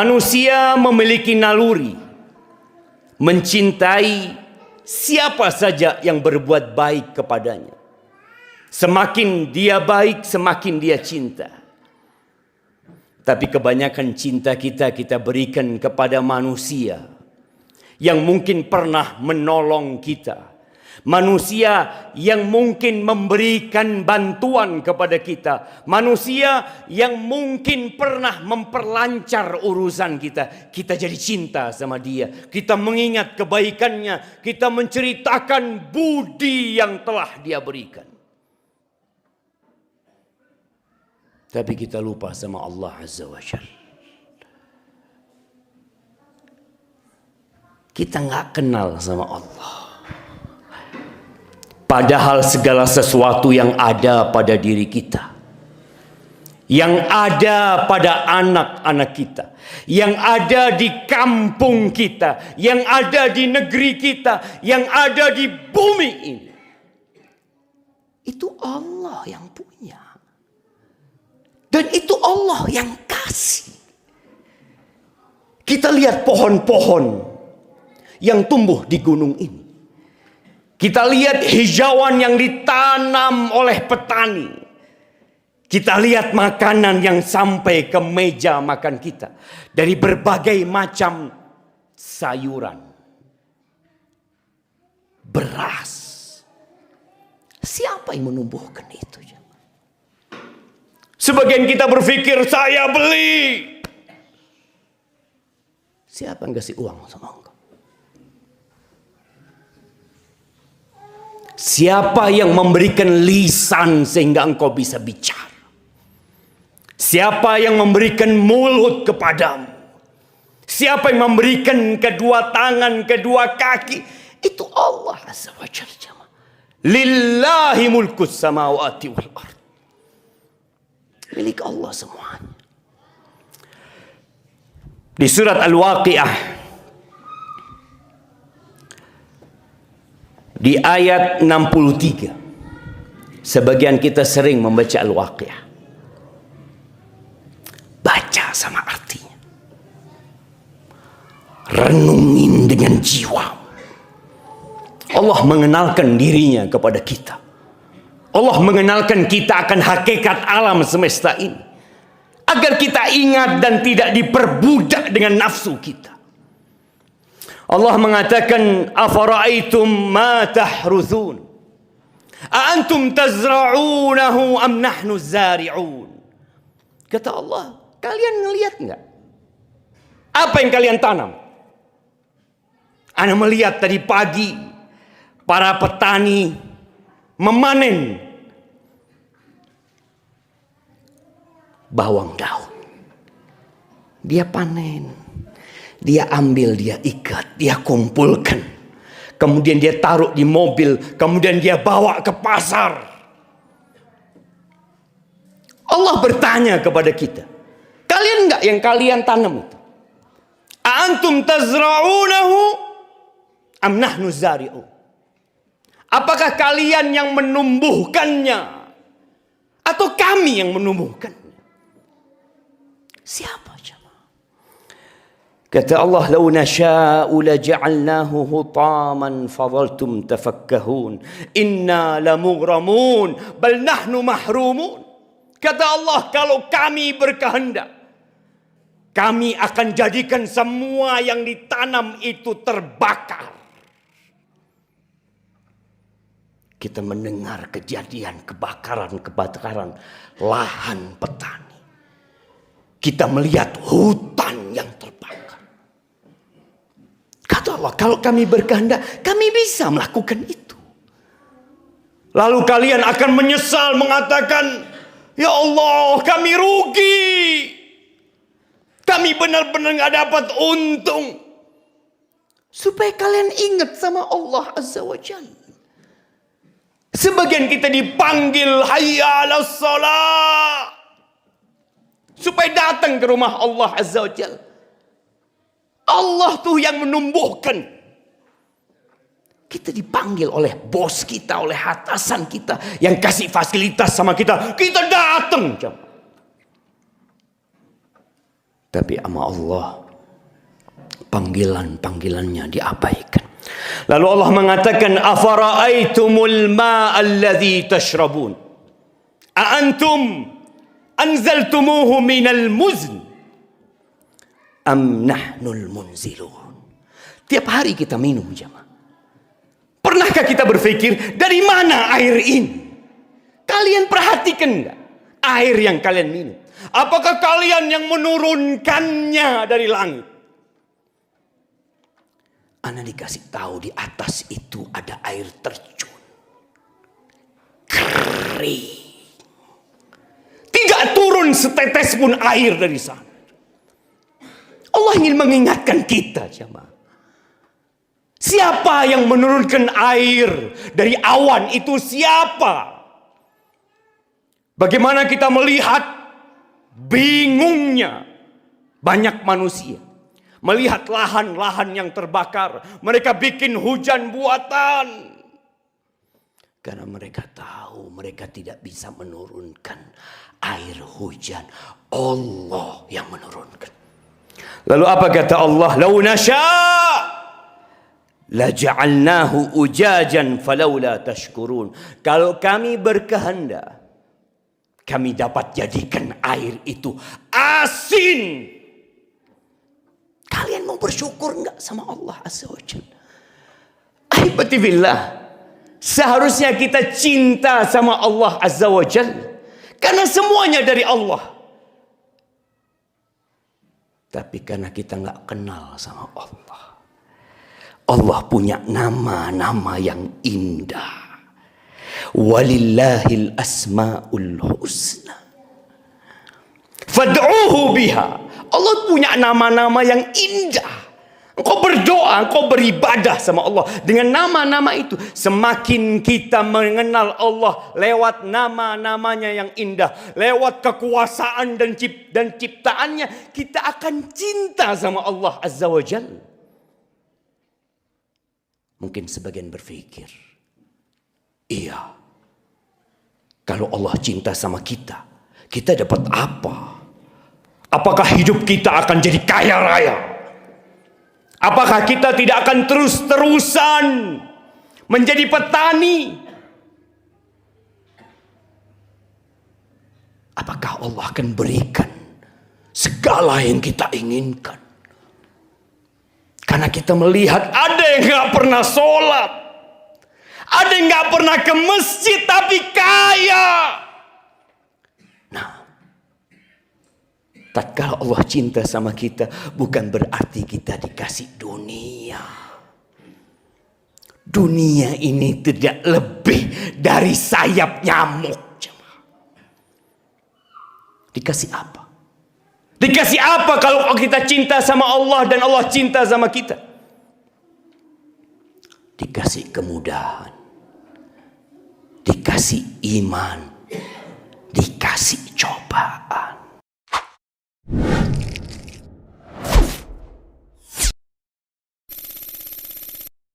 Manusia memiliki naluri mencintai siapa saja yang berbuat baik kepadanya. Semakin dia baik, semakin dia cinta. Tapi kebanyakan cinta kita berikan kepada manusia yang mungkin pernah menolong kita. Manusia yang mungkin memberikan bantuan kepada kita. Manusia yang mungkin pernah memperlancar urusan kita. Kita jadi cinta sama dia. Kita mengingat kebaikannya. Kita menceritakan budi yang telah dia berikan. Tapi kita lupa sama Allah Azza wa Jalla. Kita nggak kenal sama Allah. Padahal segala sesuatu yang ada pada diri kita, yang ada pada anak-anak kita, yang ada di kampung kita, yang ada di negeri kita, yang ada di bumi ini, itu Allah yang punya. Dan itu Allah yang kasih. Kita lihat pohon-pohon yang tumbuh di gunung ini. Kita lihat hijauan yang ditanam oleh petani. Kita lihat makanan yang sampai ke meja makan kita. Dari berbagai macam sayuran. Beras. Siapa yang menumbuhkan itu? Sebagian kita berpikir saya beli. Siapa yang kasih uang sama engkau? Siapa yang memberikan lisan sehingga engkau bisa bicara? Siapa yang memberikan mulut kepadamu? Siapa yang memberikan kedua tangan, kedua kaki? Itu Allah Azza wa Jalla. Lillahi mulkus samawati wal ard. Milik Allah semuanya. Di surat Al-Waqiah, di ayat 63, sebagian kita sering membaca Al-Waqiah. Baca sama artinya. Renungin dengan jiwa. Allah mengenalkan dirinya kepada kita. Allah mengenalkan kita akan hakikat alam semesta ini. Agar kita ingat dan tidak diperbudak dengan nafsu kita. Allah mengatakan, afara'aitum ma tahruthun, a antum tazra'unahu am nahnu zari'un. Kata Allah, kalian ngelihat enggak? Apa yang kalian tanam? Ana melihat tadi pagi para petani memanen bawang daun. Dia panen. Dia ambil, dia ikat, dia kumpulkan. Kemudian dia taruh di mobil. Kemudian dia bawa ke pasar. Allah bertanya kepada kita. Kalian enggak yang kalian tanam itu? Antum tazra'unahu am nahnu zari'un. Apakah kalian yang menumbuhkannya? Atau kami yang menumbuhkannya? Siapa? Kata Allah, "Lau nasha'u laja'alnahu hutaman fadhaltum tafakkahun. Inna lamughramun bal nahnu mahrumun." Kata Allah, kalau kami berkehendak, kami akan jadikan semua yang ditanam itu terbakar. Kita mendengar kejadian kebakaran lahan petani. Kita melihat hutan yang terbakar. Kata Allah, kalau kami berkehendak, kami bisa melakukan itu. Lalu kalian akan menyesal mengatakan, ya Allah, kami rugi. Kami benar-benar gak dapat untung. Supaya kalian ingat sama Allah Azza wa Jalla. Sebagian kita dipanggil hayya 'alas shalah, supaya datang ke rumah Allah Azza wa Jalla. Allah tuh yang menumbuhkan. Kita dipanggil oleh bos kita, oleh atasan kita yang kasih fasilitas sama kita. Kita datang. Tapi sama Allah, panggilannya diabaikan. Lalu Allah mengatakan, afara'aitumul ma'alladzi tashrabun a antum anzaltumuhu minal muzn am nahnul munzilun. Tiap hari kita minum, jemaah. Pernahkah kita berpikir dari mana air ini? Kalian perhatikan enggak air yang kalian minum? Apakah kalian yang menurunkannya dari langit? Ana dikasih tahu di atas itu ada air terjun. Kering. Tidak turun setetes pun air dari sana. Allah ingin mengingatkan kita, jemaah. Siapa yang menurunkan air dari awan itu siapa? Bagaimana kita melihat bingungnya banyak manusia. Melihat lahan-lahan yang terbakar. Mereka bikin hujan buatan. Karena mereka tahu mereka tidak bisa menurunkan air hujan. Allah yang menurunkan. Lalu apa kata Allah? Lau nasya' laja'alnahu ujajan falawla tashkurun. Kalau kami berkehendak, kami dapat jadikan air itu asin. Kalian mau bersyukur enggak sama Allah Azza wa Jalla? Ahibati billah. Seharusnya kita cinta sama Allah Azza wa Jalla. Karena semuanya dari Allah. Tapi karena kita enggak kenal sama Allah. Allah punya nama-nama yang indah. Walillahil asma'ul husna. Fad'uhu biha. Allah punya nama-nama yang indah. Engkau berdoa, engkau beribadah sama Allah dengan nama-nama itu. Semakin kita mengenal Allah lewat nama-namanya yang indah, lewat kekuasaan dan ciptaannya, kita akan cinta sama Allah Azza wa Jalla. Mungkin sebagian berpikir, iya, kalau Allah cinta sama kita, kita dapat apa? Apakah hidup kita akan jadi kaya raya? Apakah kita tidak akan terus-terusan menjadi petani? Apakah Allah akan berikan segala yang kita inginkan? Karena kita melihat ada yang gak pernah sholat, ada yang gak pernah ke masjid tapi kaya. Nah, tatkala Allah cinta sama kita, bukan berarti kita dikasih dunia. Dunia ini tidak lebih dari sayap nyamuk. Dikasih apa? Dikasih apa kalau kita cinta sama Allah dan Allah cinta sama kita? Dikasih kemudahan, dikasih iman, dikasih cobaan.